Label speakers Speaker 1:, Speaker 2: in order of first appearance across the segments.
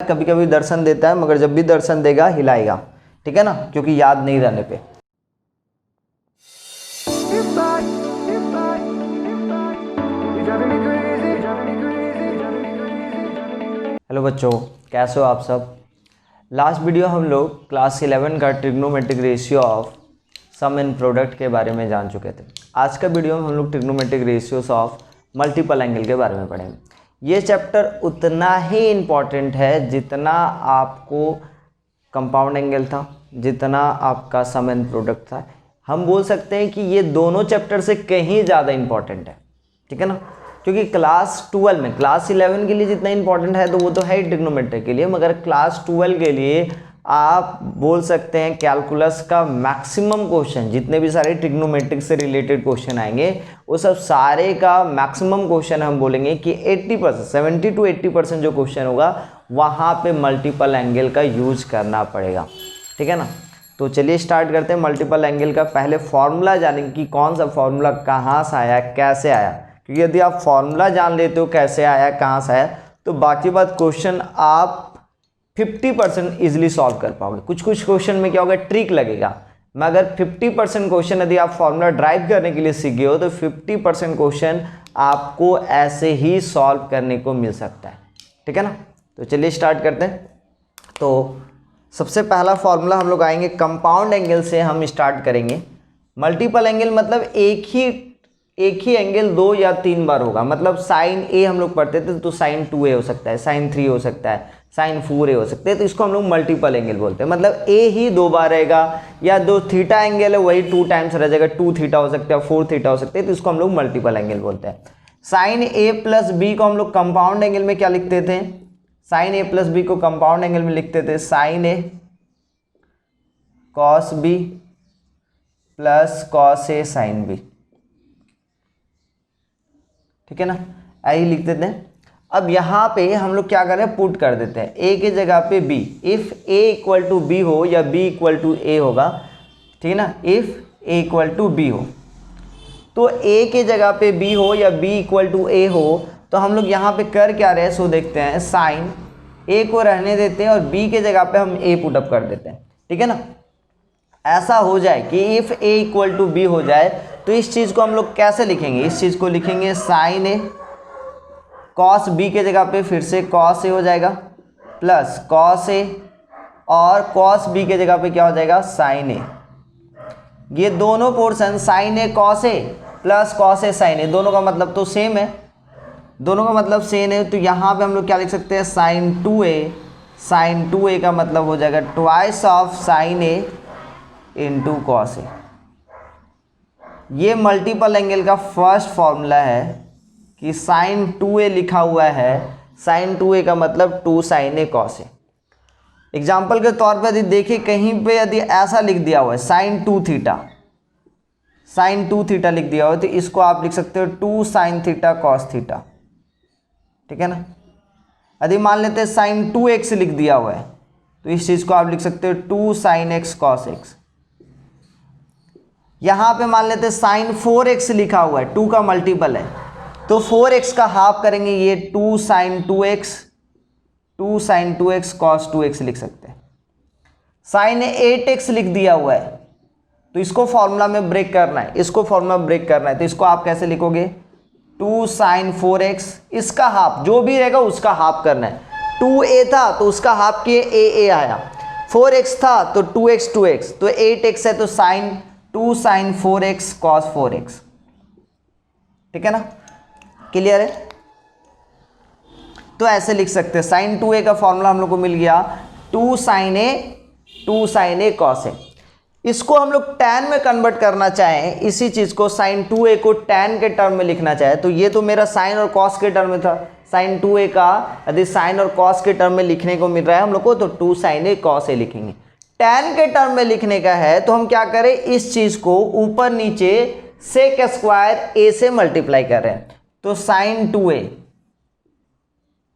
Speaker 1: कभी कभी दर्शन देता है, मगर जब भी दर्शन देगा हिलाएगा, ठीक है ना, क्योंकि याद नहीं रहने पे। हेलो बच्चों, कैसे हो आप सब। लास्ट वीडियो हम लोग क्लास 11 का trigonometric ratio of sum and product के बारे में जान चुके थे। आज का वीडियो में हम लोग trigonometric ratios of multiple angle के बारे में पढ़ेंगे। ये चैप्टर उतना ही इम्पॉर्टेंट है जितना आपको कंपाउंड एंगल था, जितना आपका सम एंड प्रोडक्ट था। हम बोल सकते हैं कि ये दोनों चैप्टर से कहीं ज़्यादा इम्पॉर्टेंट है, ठीक है ना, क्योंकि क्लास 12 में, क्लास 11 के लिए जितना इंपॉर्टेंट है तो वो तो है ट्रिग्नोमेट्री के लिए, मगर क्लास 12 के लिए आप बोल सकते हैं कैलकुलस का मैक्सिमम क्वेश्चन, जितने भी सारे ट्रिग्नोमेट्रिक से रिलेटेड क्वेश्चन आएंगे वो सब सारे का मैक्सिमम क्वेश्चन हम बोलेंगे कि 80%, 70 to 80% जो क्वेश्चन होगा वहाँ पे मल्टीपल एंगल का यूज करना पड़ेगा, ठीक है ना। तो चलिए स्टार्ट करते हैं मल्टीपल एंगल का। पहले फॉर्मूला जानेंगे कि कौन सा फॉर्मूला कहाँ से आया, कैसे आया, क्योंकि यदि आप फॉर्मूला जान लेते हो कैसे आया, कहाँ से आया, तो बाकी बात क्वेश्चन आप 50% इजीली सॉल्व कर पाओगे। कुछ कुछ क्वेश्चन में क्या होगा, ट्रिक लगेगा, मगर 50% क्वेश्चन यदि आप फॉर्मूला ड्राइव करने के लिए सीख गए हो तो 50% क्वेश्चन आपको ऐसे ही सॉल्व करने को मिल सकता है, ठीक है ना। तो चलिए स्टार्ट करते हैं। तो सबसे पहला फॉर्मूला हम लोग आएंगे कंपाउंड एंगल से, हम स्टार्ट करेंगे। मल्टीपल एंगल मतलब एक ही एंगल 2 या 3 बार होगा। मतलब साइन ए हम लोग पढ़ते थे तो साइन 2a हो सकता है, साइन 3 हो सकता है, साइन 4a हो सकते हैं, तो इसको हम लोग मल्टीपल एंगल बोलते हैं। मतलब ए ही 2 बार रहेगा, या जो थीटा एंगल है वही 2 टाइम्स रह जाएगा, 2 थीटा हो सकता है, 4 थीटा हो सकते हैं, तो इसको हम लोग मल्टीपल एंगल बोलते हैं। साइन ए प्लस बी को हम लोग कंपाउंड एंगल में क्या लिखते थे, साइन ए प्लस बी को कंपाउंड एंगल में लिखते थे sign A cos B plus cos A sine B, ठीक है ना, यही लिख देते हैं। अब यहाँ पे हम लोग क्या कर रहे हैं, पुट कर देते हैं a के जगह पे b। If a equal to B हो या b इक्वल टू a होगा, ठीक है ना। If a equal to b हो तो a के जगह पे b हो या b इक्वल टू a हो, तो हम लोग यहाँ पे कर क्या रहे हैं सो देखते हैं। साइन a को रहने देते हैं और b के जगह पे हम a पुटअप कर देते हैं, ठीक है ना। ऐसा हो जाए कि if a equal to b हो जाए तो इस चीज़ को हम लोग कैसे लिखेंगे, इस चीज़ को लिखेंगे साइन ए कॉस बी के जगह पे फिर से कॉस ए हो जाएगा प्लस कॉस ए, और कॉस बी के जगह पे क्या हो जाएगा, साइन ए। ये दोनों portion sign A cos A plus cos A sign ए, दोनों का मतलब तो सेम है, दोनों का मतलब सेम है। तो यहाँ पे हम लोग क्या लिख सकते हैं, साइन 2a, साइन 2a का मतलब हो जाएगा twice of sine A into cos A. ये मल्टीपल एंगल का फर्स्ट फॉर्मूला है कि साइन 2a लिखा हुआ है, साइन 2a का मतलब 2 sign A cos A. Example के तौर पर यदि देखिए कहीं पे यदि ऐसा लिख दिया हुआ है साइन 2 थीटा, साइन 2 थीटा लिख दिया हुआ है, तो इसको आप लिख सकते हो 2 साइन थीटा कॉस थीटा, ठीक है ना। यदि मान लेते हैं साइन 2x लिख दिया हुआ है तो इस चीज़ को आप लिख सकते हो 2 साइन x कॉस x। यहाँ पे मान लेते हैं साइन 4x लिखा हुआ है, 2 का मल्टीपल है, तो 4x का हाफ करेंगे, ये 2 sign 2x, 2 sign 2x cos 2x लिख सकते हैं। साइन 8x लिख दिया हुआ है तो इसको फॉर्मूला में ब्रेक करना है, इसको फॉर्मूला में ब्रेक करना है, तो इसको आप कैसे लिखोगे, 2 साइन 4x, इसका हाफ जो भी रहेगा उसका हाफ करना है। 2a था तो उसका हाफ किए a आया, 4x था तो 2x 2x, तो 8x है तो sign 2 sign 4x cos 4x, ठीक है ना, क्लियर है। तो ऐसे लिख सकते हैं, साइन 2a का फॉर्मूला हम लोग को मिल गया 2 साइन ए कॉस ए। इसको हम लोग tan में कन्वर्ट करना चाहें, इसी चीज़ को साइन 2a को tan के टर्म में लिखना चाहे, तो ये तो मेरा साइन और कॉस के टर्म में था, साइन 2a का यदि साइन और कॉस के टर्म में लिखने को मिल रहा है हम लोग को, तो 2 साइन ए कॉस ए लिखेंगे। tan के टर्म में लिखने का है तो हम क्या करें, इस चीज़ को ऊपर नीचे सेक स्क्वायर a से मल्टीप्लाई कर रहे हैं, तो sine 2a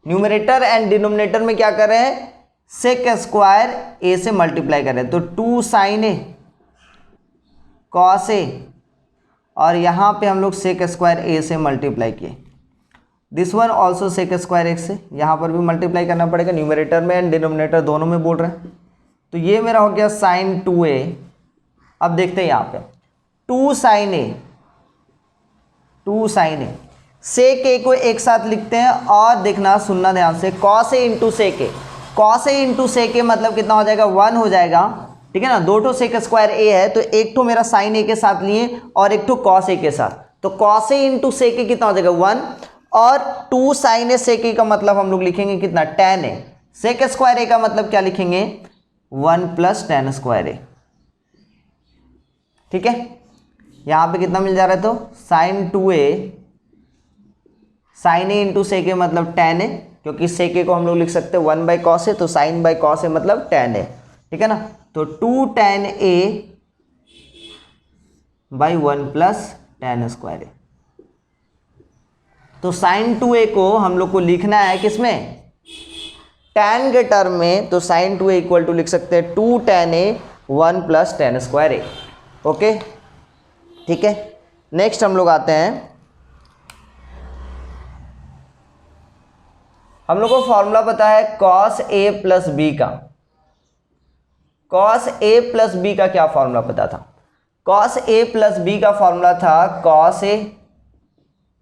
Speaker 1: numerator and denominator में क्या कर रहे हैं, सेक स्क्वायर a से मल्टीप्लाई कर रहे हैं, तो 2 साइन ए कॉस ए, और यहाँ पे हम लोग सेक स्क्वायर a से मल्टीप्लाई किए। This one also sec square X है, यहाँ पर भी मल्टीप्लाई करना पड़ेगा, न्यूमरेटर में एंड डिनोमिनेटर दोनों में बोल रहे हैं। तो ये मेरा हो गया साइन 2a। अब देखते हैं यहाँ पे 2 साइन ए, 2 साइन ए, सेक ए को एक साथ लिखते हैं और देखना सुनना ध्यान से, cos A into sec A, cos A into sec ए मतलब कितना हो जाएगा 1 हो जाएगा, ठीक है ना। 2 ठो सेक स्क्वायर ए है तो एक ठो मेरा साइन ए के साथ लिए और एक ठो कॉस ए के साथ, तो कॉस ए इंटू सेक ए कितना हो जाएगा 1, और 2 साइन ए सेक ए का मतलब हम लोग लिखेंगे कितना tan ए, सेक स्क्वायर ए का मतलब क्या लिखेंगे 1 प्लस tan स्क्वायर ए, ठीक है। यहाँ पे कितना मिल जा रहा है तो sine 2a, sign A into sec ए मतलब tan ए, क्योंकि सेक ए को हम लोग लिख सकते हैं 1 बाई कॉस ए, तो साइन बाई कॉस ए मतलब tan ए, ठीक है ना। तो 2 tan A by 1 plus tan square A. तो साइन 2a को हम लोग को लिखना है किसमें tan के टर्म में, तो साइन 2a इक्वल टू लिख सकते हैं 2 tan a 1 plus tan square A. Okay, ठीक है। नेक्स्ट हम लोग आते हैं, हम लोग को फॉर्मूला पता है cos a प्लस बी का, cos a प्लस बी का क्या फॉर्मूला पता था, cos a प्लस बी का फॉर्मूला था cos a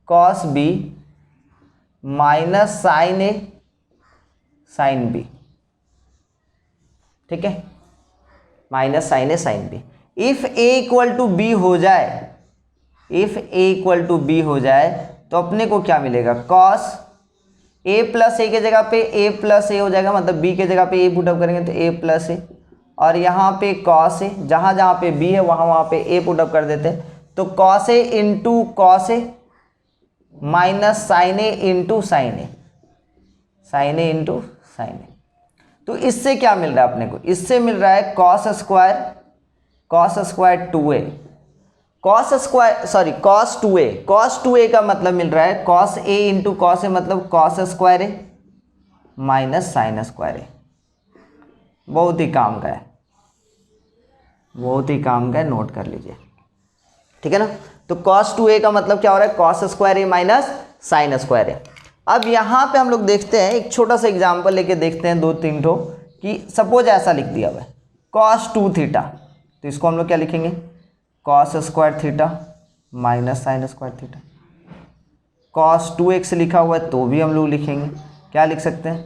Speaker 1: cos b minus sine A sine B, ठीक है, minus sine A sine B. If a equal to B हो जाए, if a equal to B हो जाए तो अपने को क्या मिलेगा, cos a प्लस ए के जगह पे a प्लस ए हो जाएगा, मतलब b के जगह पे a पुटअप करेंगे तो a प्लस ए, और यहाँ पे cos ए, जहाँ जहाँ पे b है वहाँ पे a पुटअप कर देते हैं, तो cos A into cos A minus sine A into sine A, sign A into sine ए। तो इससे क्या मिल रहा है अपने को, इससे मिल रहा है cos square 2a, cos square sorry cos 2a का मतलब मिल रहा है cos a इंटू कॉस ए मतलब cos स्क्वायर ए माइनस साइन स्क्वायर ए। बहुत ही काम का है, बहुत ही काम का है, नोट कर लीजिए, ठीक है ना। तो cos 2a का मतलब क्या हो रहा है cos स्क्वायर ए माइनस साइन स्क्वायर ए। अब यहाँ पे हम लोग देखते हैं, एक छोटा सा एग्जाम्पल लेके देखते हैं 2-3 ठो, कि सपोज ऐसा लिख दिया हुआ है cos 2 थीटा, तो इसको हम लोग क्या लिखेंगे cos square theta minus sine square theta. cos 2x लिखा हुआ है तो भी हम लोग लिखेंगे, क्या लिख सकते हैं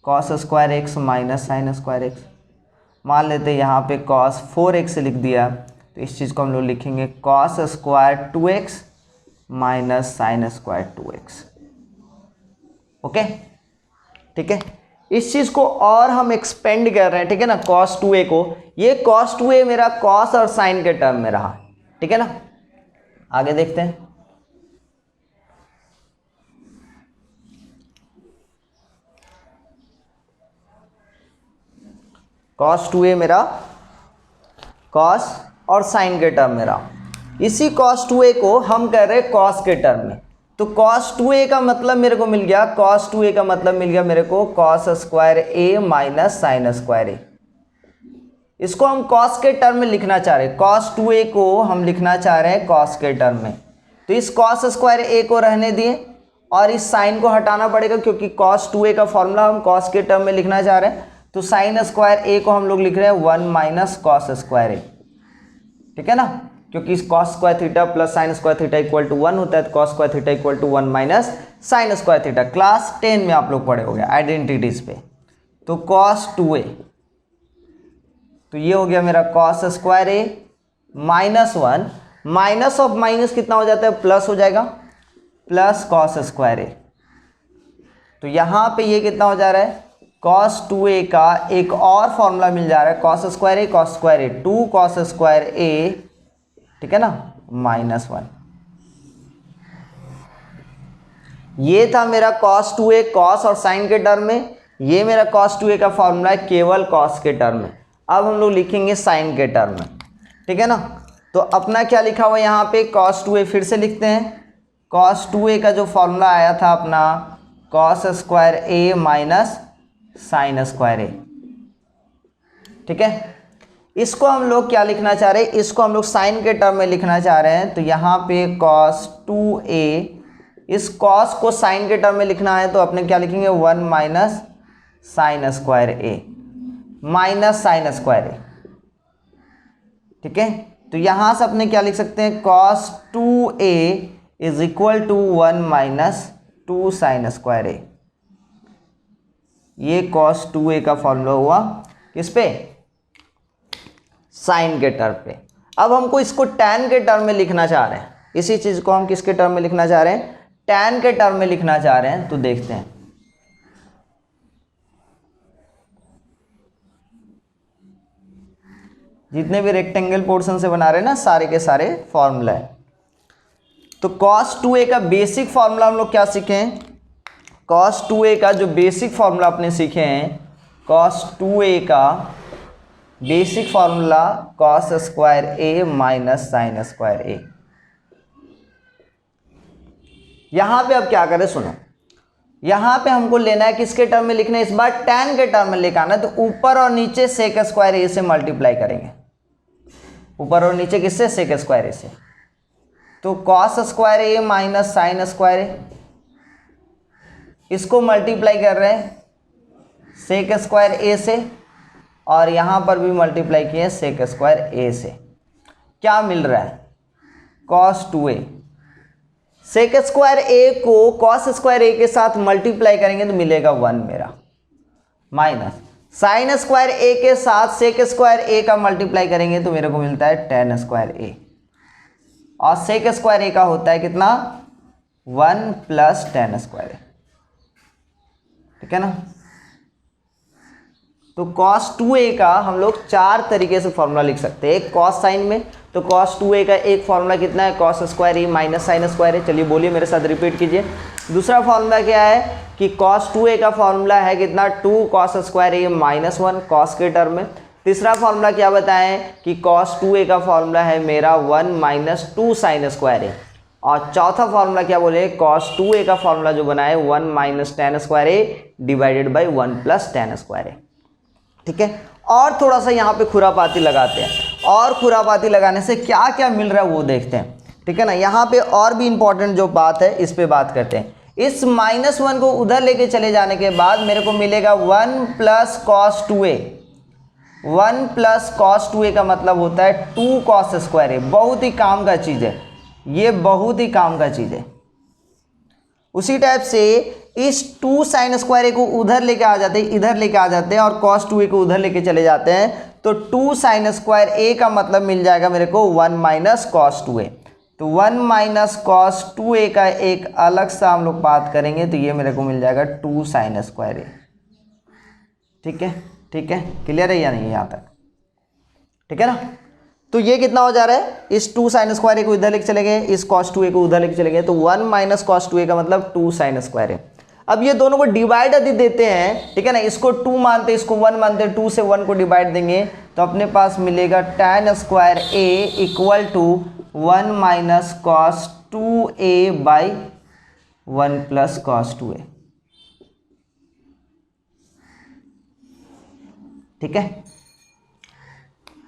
Speaker 1: cos square x minus sine square x. मान लेते हैं यहाँ पे cos 4x लिख दिया, तो इस चीज़ को हम लोग लिखेंगे cos square 2x minus sine square 2x। Okay, ठीक है। इस चीज़ को और हम एक्सपेंड कर रहे हैं, ठीक है ना, cos 2a को, ये cos 2a मेरा cos और साइन के टर्म में रहा, ठीक है ना। आगे देखते हैं, cos 2a मेरा cos और साइन के टर्म में रहा, इसी cos 2a को हम कर रहे हैं cos के टर्म में, तो cos 2a का मतलब मेरे को मिल गया, cos 2a का मतलब मिल गया मेरे को cos square a minus sine square a। इसको हम cos के टर्म में लिखना चाह रहे हैं, cos 2a को हम लिखना चाह रहे हैं cos के टर्म में, तो इस cos स्क्वायर a को रहने दिए और इस साइन को हटाना पड़ेगा, क्योंकि cos 2a का फॉर्मूला हम cos के टर्म में लिखना चाह रहे हैं, तो साइन स्क्वायर a को हम लोग लिख रहे हैं 1 माइनस cos स्क्वायर a, ठीक है ना, क्योंकि इस cos square theta plus sine square theta equal to 1 होता है, तो cos square theta equal to 1 minus sine square theta. Class 10 में आप लोग पढ़े होंगे आइडेंटिटीज पे। तो cos 2a, तो ये हो गया मेरा cos square a minus 1, minus of minus कितना हो जाता है प्लस हो जाएगा, प्लस cos स्क्वायर a। तो यहाँ पे ये कितना हो जा रहा है cos 2a का एक और फॉर्मूला मिल जा रहा है, cos square a 2 cos square a, ठीक है ना, माइनस 1। ये था मेरा cos 2a cos और साइन के टर्म में, ये मेरा cos 2a का फॉर्मूला है केवल cos के टर्म में। अब हम लोग लिखेंगे साइन के टर्म में, ठीक है ना। तो अपना क्या लिखा हुआ है यहाँ पे cos 2a, फिर से लिखते हैं, cos 2a का जो फॉर्मूला आया था अपना cos square a minus sine square a, ठीक है। इसको हम लोग क्या लिखना चाह रहे हैं, इसको हम लोग साइन के टर्म में लिखना चाह रहे हैं, तो यहाँ पे cos 2a इस कॉस को साइन के टर्म में लिखना है तो अपने क्या लिखेंगे 1 minus sine square A minus sine square A. ठीक है, तो यहां से अपने क्या लिख सकते हैं cos 2a is equal to 1 minus 2 sine square A. ये cos 2a का फॉर्मूला हुआ किस पे, साइन के टर्म पे। अब हमको इसको tan के टर्म में लिखना चाह रहे हैं, इसी चीज को हम किसके टर्म में लिखना चाह रहे हैं, tan के टर्म में लिखना चाह रहे हैं। तो देखते हैं, जितने भी रेक्टेंगल पोर्शन से बना रहे हैं ना सारे के सारे फॉर्मूला है। तो cos 2a का बेसिक फॉर्मूला हम लोग क्या सीखे हैं, cos 2a का जो बेसिक फॉर्मूला अपने सीखे हैं, cos 2a का basic formula cos square a minus sine square a। यहां पे अब क्या करें, सुनो, यहां पे हमको लेना है किसके टर्म में लिखना है, इस बार tan के टर्म में लेकर आना है। तो ऊपर और नीचे सेक स्क्वायर a से मल्टीप्लाई करेंगे, ऊपर और नीचे किससे, सेक स्क्वायर ए से। तो cos स्क्वायर ए माइनस साइन स्क्वायर ए, इसको मल्टीप्लाई कर रहे हैं सेक स्क्वायर ए से, और यहां पर भी मल्टीप्लाई किए सेक स्क्वायर ए से। क्या मिल रहा है, cos 2a। सेक स्क्वायर ए को cos स्क्वायर ए के साथ मल्टीप्लाई करेंगे तो मिलेगा 1 मेरा, माइनस साइन स्क्वायर ए के साथ सेक स्क्वायर ए का मल्टीप्लाई करेंगे तो मेरे को मिलता है tan स्क्वायर ए, और सेक स्क्वायर ए का होता है कितना, 1 प्लस tan स्क्वायर ए। ठीक है ना। तो cos 2a का हम लोग 4 तरीके से फॉर्मूला लिख सकते हैं। एक cos साइन में, तो cos 2a का एक फॉर्मूला कितना है, cos स्क्वायर ए माइनस साइन स्क्वायर ए। चलिए बोलिए मेरे साथ, रिपीट कीजिए। दूसरा फॉर्मूला क्या है कि cos 2a का फॉर्मूला है कितना, 2 cos स्क्वायर ए माइनस 1 cos के टर्म में। तीसरा फॉर्मूला क्या बताएं कि cos 2a का फॉर्मूला है मेरा 1 माइनस 2 साइन स्क्वायर ए। और चौथा फॉर्मूला क्या बोले, cos 2a का फॉर्मूला जो बना है 1 minus tan square A divided by 1 plus tan square A. ठीक है, और थोड़ा सा यहाँ पे खुरापाती लगाते हैं, और खुरापाती लगाने से क्या क्या मिल रहा है वो देखते हैं। ठीक है ना, यहाँ पे और भी इंपॉर्टेंट जो बात है इस पे बात करते हैं। इस -1 को उधर लेके चले जाने के बाद मेरे को मिलेगा 1 plus cos 2a। 1 plus cos 2a का मतलब होता है 2 cos स्क्वायर ए। बहुत ही काम का चीज़ है ये, बहुत ही काम का चीज़ है। उसी टाइप से इस 2 साइन स्क्वायर ए को उधर लेके आ जाते हैं, इधर लेके आ जाते हैं, और cos 2a को उधर लेके चले जाते हैं। तो 2 साइन स्क्वायर ए का मतलब मिल जाएगा मेरे को 1 माइनस cos 2a। तो 1 माइनस cos 2a का एक अलग सा हम लोग बात करेंगे तो ये मेरे को मिल जाएगा 2 साइन स्क्वायर ए। ठीक है, ठीक है, क्लियर है या नहीं यहाँ तक, ठीक है ना। तो ये कितना हो जा रहा है, इस 2 साइन स्क्वायर ए को इधर लेके चले गए, इस cos 2a को उधर लेके चले गए, तो 1 माइनस cos 2a का मतलब 2 साइन स्क्वायर ए। अब ये दोनों को डिवाइड यदि देते हैं, ठीक है ना, इसको 2 मानते, इसको 1 मानते, 2 से 1 को डिवाइड देंगे तो अपने पास मिलेगा tan square A equal to 1 minus cos 2a by 1 plus cos 2a। ठीक है,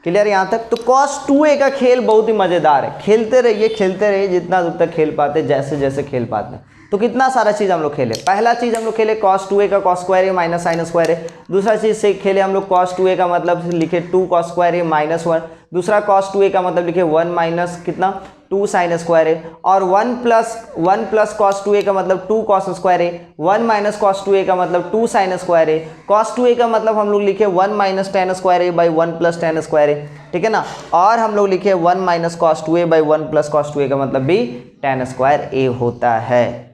Speaker 1: क्लियर यहाँ तक। तो cos 2a का खेल बहुत ही मजेदार है, खेलते रहिए जितना दूर तक खेल पाते, जैसे जैसे खेल पाते हैं। तो कितना सारा चीज़ हम लोग खेले। पहला चीज़ हम लोग खेले cos 2a का cos स्क्वायर ए माइनस साइन स्क्वायर ए। दूसरा चीज़ से खेले हम लोग cos 2a का मतलब लिखे 2 cos स्क्वायर ए माइनस 1। दूसरा cos 2a का मतलब लिखे 1 माइनस कितना 2 साइन स्क्वायर ए। और 1 प्लस cos 2a का मतलब 2 cos स्क्वायर ए। 1 माइनस cos 2a का मतलब 2 साइन स्क्वायर ए। cos 2a का मतलब हम लोग लिखे 1 minus tan square A by 1 plus tan square A. ठीक है ना। और हम लोग लिखे 1 minus cos 2a by 1 plus cos 2a का मतलब भी tan स्क्वायर ए होता है।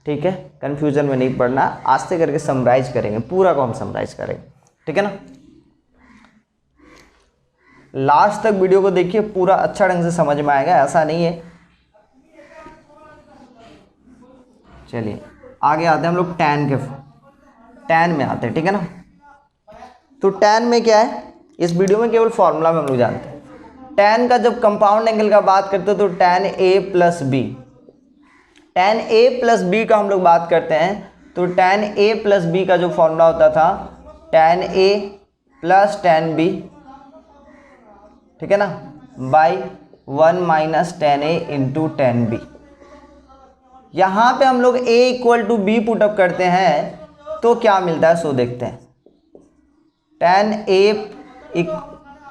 Speaker 1: ठीक है, कंफ्यूजन में नहीं पड़ना, आस्ते करके समराइज करेंगे, पूरा को हम समराइज करेंगे। ठीक है ना। लास्ट तक वीडियो को देखिए, पूरा अच्छा ढंग से समझ में आएगा, ऐसा नहीं है। चलिए आगे आते हैं हम लोग tan में आते हैं। ठीक है ना। तो tan में क्या है, इस वीडियो में केवल फॉर्मूला में हम लोग जानते हैं। tan का जब कंपाउंड एंगल का बात करते हैं तो tan a plus B, tan a plus B का हम लोग बात करते हैं तो tan a प्लस बी का जो फॉर्मूला होता था tan a plus tan b, ठीक है ना, by 1 minus tan a into tan b। यहाँ पे हम लोग a equal to B put up करते हैं तो क्या मिलता है सो देखते हैं। tan a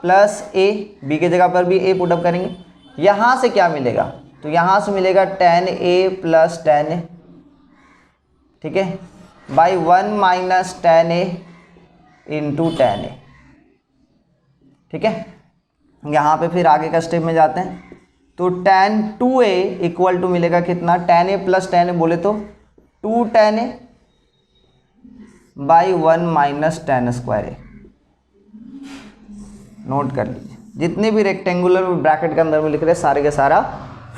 Speaker 1: plus a, b की जगह पर भी a पुटअप करेंगे। यहाँ से क्या मिलेगा, तो यहाँ से मिलेगा tan a plus tan a, ठीक है, by 1 minus tan a into tan a, ठीक है। यहाँ पे फिर आगे का स्टेप में जाते हैं तो tan 2a इक्वल टू मिलेगा कितना, tan a plus tan a बोले तो 2 tan a by 1 minus tan square a। Note कर लीजिए, जितने भी रेक्टेंगुलर ब्रैकेट के अंदर में लिख रहे हैं सारे का सारा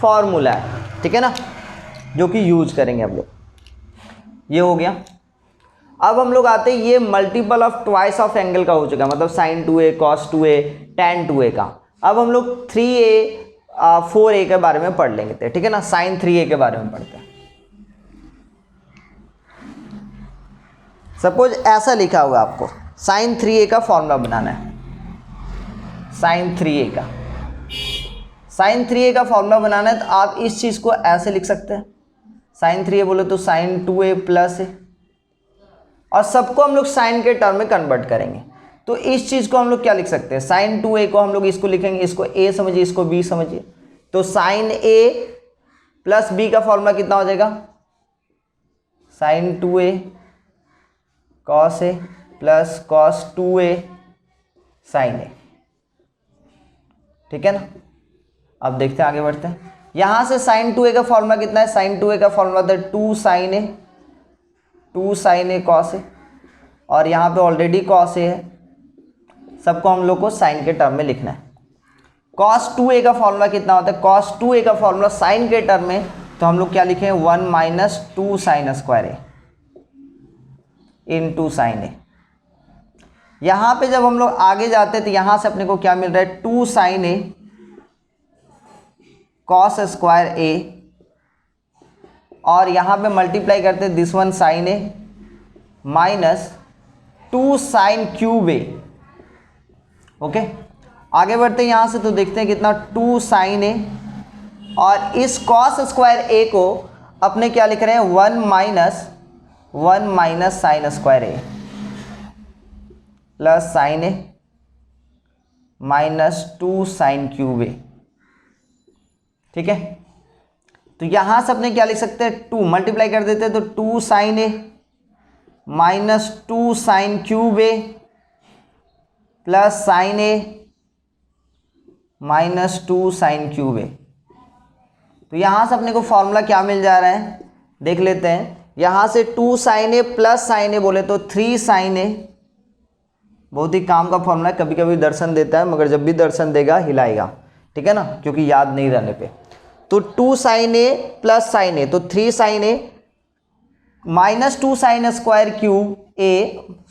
Speaker 1: फॉर्मूला है, ठीक है ना, जो कि यूज करेंगे हम लोग। ये हो गया। अब हम लोग आते हैं, ये multiple of twice of angle का हो चुका है, मतलब sin 2a cos 2a tan 2a का। अब हम लोग 3a 4a के बारे में पढ़ लेंगे, ठीक है ना, sin 3a के बारे में पढ़ते हैं। सपोज ऐसा लिखा हुआ आपको sin 3a का फॉर्मूला बनाना है, sin 3a का, sin 3a का फॉर्मूला बनाना है तो आप इस चीज़ को ऐसे लिख सकते हैं, sin 3a बोले तो sin 2a प्लस a, और सबको हम लोग साइन के टर्म में कन्वर्ट करेंगे। तो इस चीज़ को हम लोग क्या लिख सकते हैं, sin 2a को हम लोग इसको लिखेंगे, इसको a समझिए, इसको b समझिए, तो sin a प्लस b का फॉर्मूला कितना हो जाएगा, sin 2a cos a plus cos 2a sin a, ठीक है ना। अब देखते हैं, आगे बढ़ते हैं। यहाँ से sin 2a का फॉर्मूला कितना है, sin 2a का फॉर्मूला था 2 sin a cos a, और यहाँ पे ऑलरेडी cos a है, सबको हम लोग को साइन के टर्म में लिखना है। cos 2a का फॉर्मूला कितना होता है, cos 2a का फॉर्मूला साइन के टर्म में, तो हम लोग क्या लिखें 1 minus 2 sine square a into sine a। यहाँ पे जब हम लोग आगे जाते हैं तो यहाँ से अपने को क्या मिल रहा है, 2 sin a cos square a, और यहाँ पे मल्टीप्लाई करते हैं this one sin a minus 2 sin cube a। Okay, आगे बढ़ते हैं यहाँ से तो देखते हैं कितना 2 sin a, और इस cos स्क्वायर a को अपने क्या लिख रहे हैं 1 minus sine square a plus sign a minus 2 sin cube a, ठीक है। तो यहाँ से अपने क्या लिख सकते हैं, 2 मल्टीप्लाई कर देते हैं तो 2 sin a minus 2 sin cube a plus sin a minus 2 sin cube a। तो यहाँ से अपने को फॉर्मूला क्या मिल जा रहा है, देख लेते हैं। यहाँ से 2 sin a plus sin a बोले तो 3 sin a, बहुत ही काम का फॉर्मूला है, कभी कभी दर्शन देता है मगर जब भी दर्शन देगा हिलाएगा, ठीक है ना, क्योंकि याद नहीं रहने पे। तो 2 sin a plus sin a, तो 3 sin a minus 2 sin square cube a,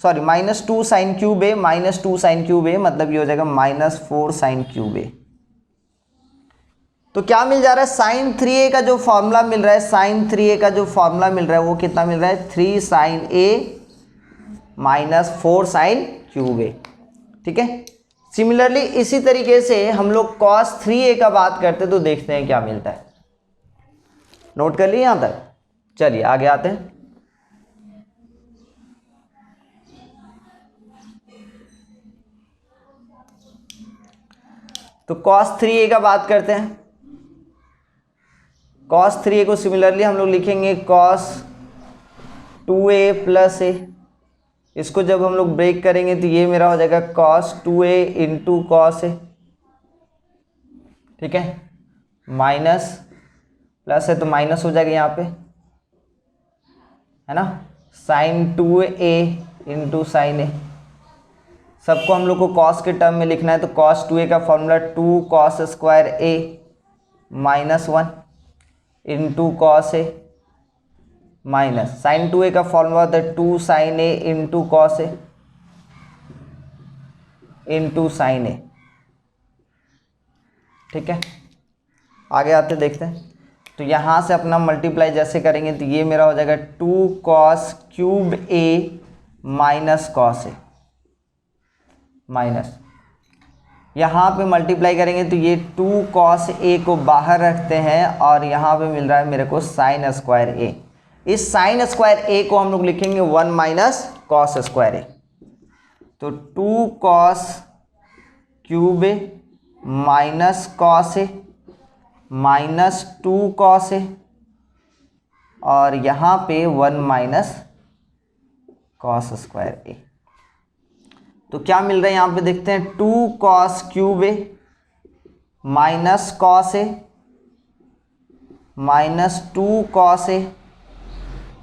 Speaker 1: sorry minus 2 sin cube a minus 2 sin cube a, मतलब ये हो जाएगा माइनस 4 sin क्यूब a। तो क्या मिल जा रहा है, sin 3a का जो फॉर्मूला मिल रहा है, sin 3a का जो फॉर्मूला मिल रहा है वो कितना मिल रहा है, 3 sin a minus 4 sin cube a, ठीक है। सिमिलरली इसी तरीके से हम लोग cos 3a का बात करते तो देखते हैं क्या मिलता है। नोट कर लिए यहां तक, चलिए आगे आते हैं। तो cos 3a का बात करते हैं। cos 3a को सिमिलरली हम लोग लिखेंगे cos 2a प्लस a, इसको जब हम लोग ब्रेक करेंगे तो ये मेरा हो जाएगा cos 2a into cos a, ठीक है, माइनस प्लस है तो माइनस हो जाएगा यहाँ पे, है ना, sin 2a into sine a, सबको हम लोग को cos के टर्म में लिखना है। तो cos 2a का formula 2 cos square a minus 1 into cos a minus sin 2a का फॉर्मूला होता है 2 sin a into cos a into sine a, ठीक है। आगे आते देखते हैं। तो यहाँ से अपना मल्टीप्लाई जैसे करेंगे तो ये मेरा हो जाएगा 2 cos cube a minus cos a minus यहाँ पे मल्टीप्लाई करेंगे तो ये 2 cos a को बाहर रखते हैं और यहाँ पे मिल रहा है मेरे को sin स्क्वायर a। इस sin स्क्वायर a को हम लोग लिखेंगे 1 माइनस cos स्क्वायर a। तो 2 cos cube a minus cos a minus 2 cos a और यहाँ पे 1 माइनस cos स्क्वायर a। तो क्या मिल रहा है यहाँ पे देखते हैं, 2 cos cube a minus cos a minus 2 cos a,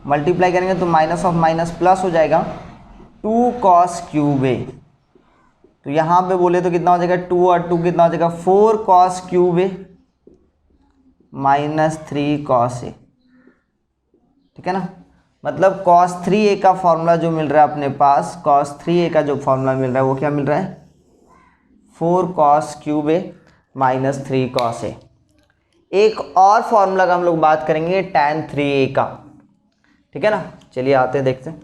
Speaker 1: multiply करेंगे तो माइनस ऑफ माइनस प्लस हो जाएगा, 2 cos क्यूब a। तो यहाँ पे बोले तो कितना हो जाएगा, 2 और 2 कितना हो जाएगा, 4 cos cube a minus 3 cos a। ठीक है ना, मतलब cos 3a का फॉर्मूला जो मिल रहा है अपने पास, cos 3a का जो फॉर्मूला मिल रहा है वो क्या मिल रहा है, 4 cos cube a minus 3 cos a। एक और फॉर्मूला का हम लोग बात करेंगे tan 3a का। ठीक है ना, चलिए आते हैं देखते हैं।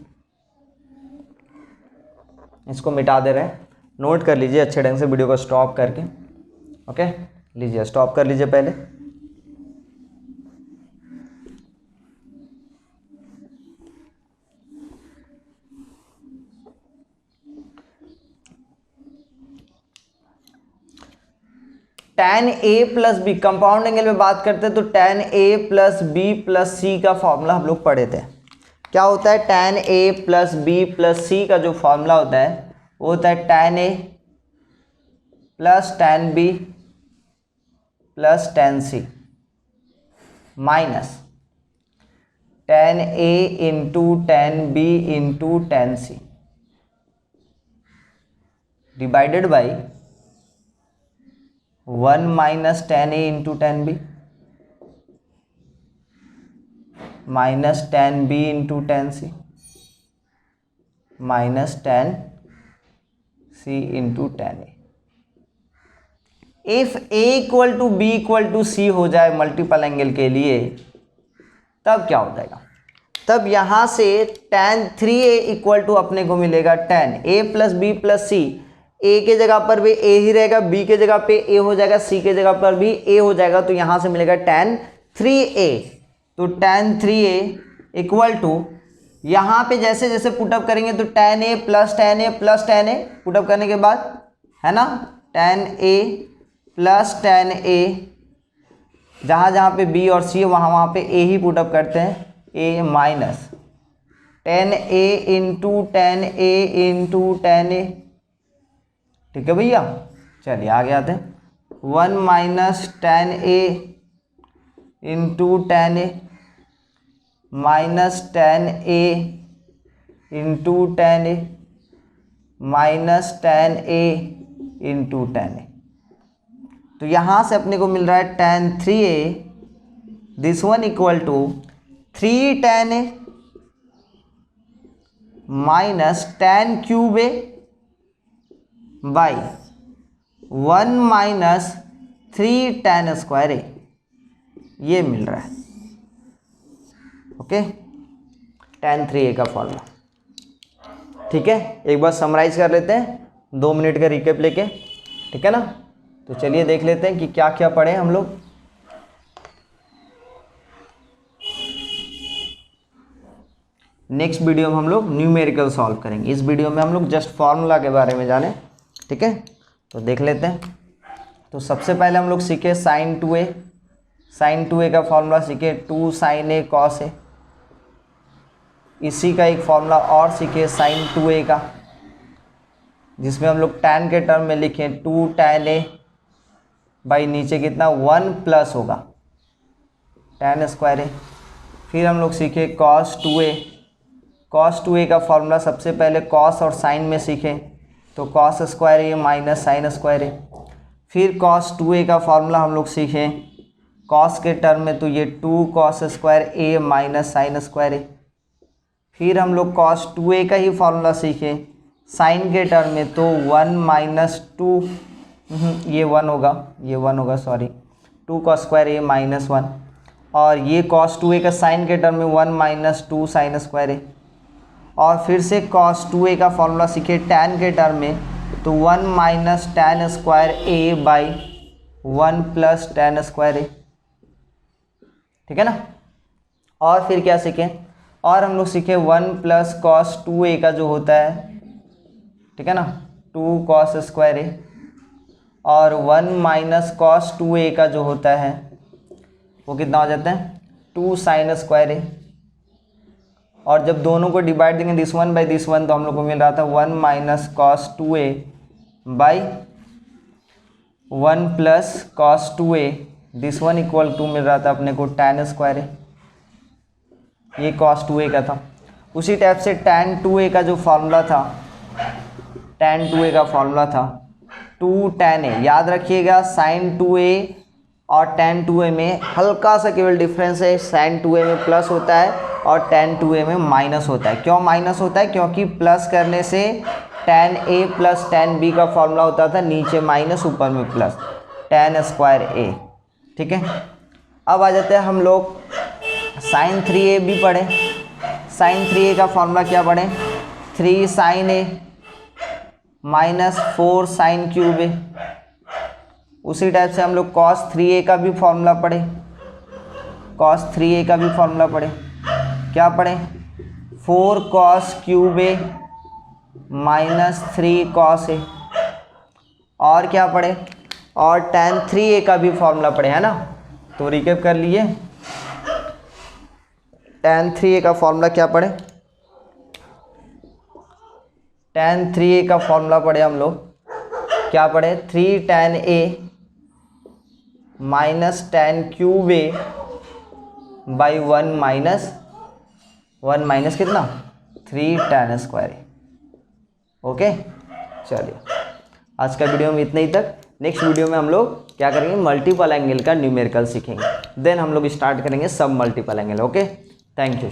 Speaker 1: इसको मिटा दे रहे हैं, नोट कर लीजिए अच्छे ढंग से वीडियो को स्टॉप करके। ओके, लीजिए स्टॉप कर लीजिए पहले। tan a plus B, compound angle में बात करते हैं तो tan a plus B plus C का फॉर्मूला हम लोग पढ़े थे। क्या होता है, tan a plus B plus C का जो फॉर्मूला होता है वो होता है tan a plus tan b plus tan c minus tan a into tan b into tan c divided by 1 minus tan a into tan b minus tan b into tan c minus tan c into tan a। If a equal to B equal to C हो जाए multiple angle के लिए, तब क्या हो जाएगा, तब यहां से tan 3a इक्वल टू अपने को मिलेगा tan a plus B plus C. a के जगह पर भी a ही रहेगा, b के जगह पे a हो जाएगा, c के जगह पर भी a हो जाएगा, तो यहां से मिलेगा tan 3a। तो tan 3a इक्वल टू, यहाँ पे जैसे जैसे पुटअप करेंगे तो tan a plus tan a plus tan a, put up करने के बाद है ना, tan a plus tan a, जहाँ जहाँ पे b और c है वहाँ वहाँ पे a ही पुटअप करते हैं, a minus tan a into tan a into tan a। ठीक है भैया, चलिए आगे आते हैं। 1 minus tan a into tan a minus tan a into tan a minus tan a into tan a। तो यहाँ से अपने को मिल रहा है tan 3a, this one equal to 3 tan a minus tan cube a by 1 minus 3 tan square a, ये मिल रहा है। ओके, tan 3a का फॉर्मूला। ठीक है, एक बार समराइज कर लेते हैं 2 मिनट का रिकेप लेके। ठीक है ना, तो चलिए देख लेते हैं कि क्या क्या पढ़े हम लोग। नेक्स्ट वीडियो में हम लोग न्यूमेरिकल सॉल्व करेंगे। इस वीडियो में हम लोग जस्ट फार्मूला के बारे में जाने। ठीक है, तो देख लेते हैं। तो सबसे पहले हम लोग सीखे sin 2a, sin 2a का फॉर्मूला सीखे 2 sin a cos a। इसी का एक फॉर्मूला और सीखे sin 2a का, जिसमें हम लोग tan के टर्म में लिखें 2 tan a बाई नीचे कितना 1 प्लस होगा tan स्क्वायर a। फिर हम लोग सीखे cos 2a, cos 2a का फॉर्मूला सबसे पहले cos और sin में सीखे तो cos square a minus sin square a। फिर cos 2a का फॉर्मूला हम लोग सीखे cos के टर्म में तो ये 2 cos square a minus sin square a। फिर हम लोग cos 2a का ही फॉर्मूला सीखे sin के टर्म में तो 1 माइनस 2, ये 1 होगा, ये 1 होगा sorry, 2 cos square a minus 1। और ये cos 2a का sin के टर्म में 1 माइनस 2 sin स्क्वायर a। और फिर से cos 2a का फॉर्मूला सीखे tan के टर्म में तो 1 minus tan square A by 1 plus tan square A, ठीक है ना। और फिर क्या सीखे, और हम लोग सीखे 1 प्लस कॉस 2a का जो होता है, ठीक है ना, 2 कॉस स्क्वायर ए, और 1 माइनस कॉस 2a का जो होता है वो कितना हो जाता है 2 साइन स्क्वायर ए। और जब दोनों को डिवाइड देंगे this one by this one तो हम लोग को मिल रहा था 1 minus cos 2a by 1 plus cos 2a, this one equal to मिल रहा था अपने को tan स्क्वायर ए, ये cos 2a का था। उसी टाइप से tan 2a का जो फॉर्मूला था, tan 2a का फॉर्मूला था 2 tan a, याद रखिएगा sin 2a और tan 2a में हल्का सा केवल डिफरेंस है, sin 2a में प्लस होता है और tan 2a में माइनस होता है। क्यों माइनस होता है, क्योंकि प्लस करने से tan a plus tan b का फॉर्मूला होता था नीचे माइनस ऊपर में प्लस tan स्क्वायर a, ठीक है। अब आ जाते हैं हम लोग sin 3a भी पढ़े, sin 3a का फॉर्मूला क्या पढ़े 3 sin a minus 4 sin cube a। उसी टाइप से हम लोग cos 3a का भी फॉर्मूला पढ़े, cos 3a का भी फॉर्मूला पढ़े, क्या पढ़े 4 cos cube a minus 3 cos a। और क्या पढ़े, और tan 3a का भी फॉर्मूला पढ़े, है ना। तो रिकैप कर लिए, tan 3a का फॉर्मूला क्या पढ़े, tan 3a का फॉर्मूला पढ़े हम लोग, क्या पढ़े 3 tan a minus tan cube a by 1 minus कितना 3 tan स्क्वायर ए। ओके, चलिए आज का वीडियो में इतना ही तक। नेक्स्ट वीडियो में हम लोग क्या करेंगे, मल्टीपल एंगल का न्यूमेरिकल सीखेंगे, देन हम लोग स्टार्ट करेंगे सब multiple angle. Okay, thank you.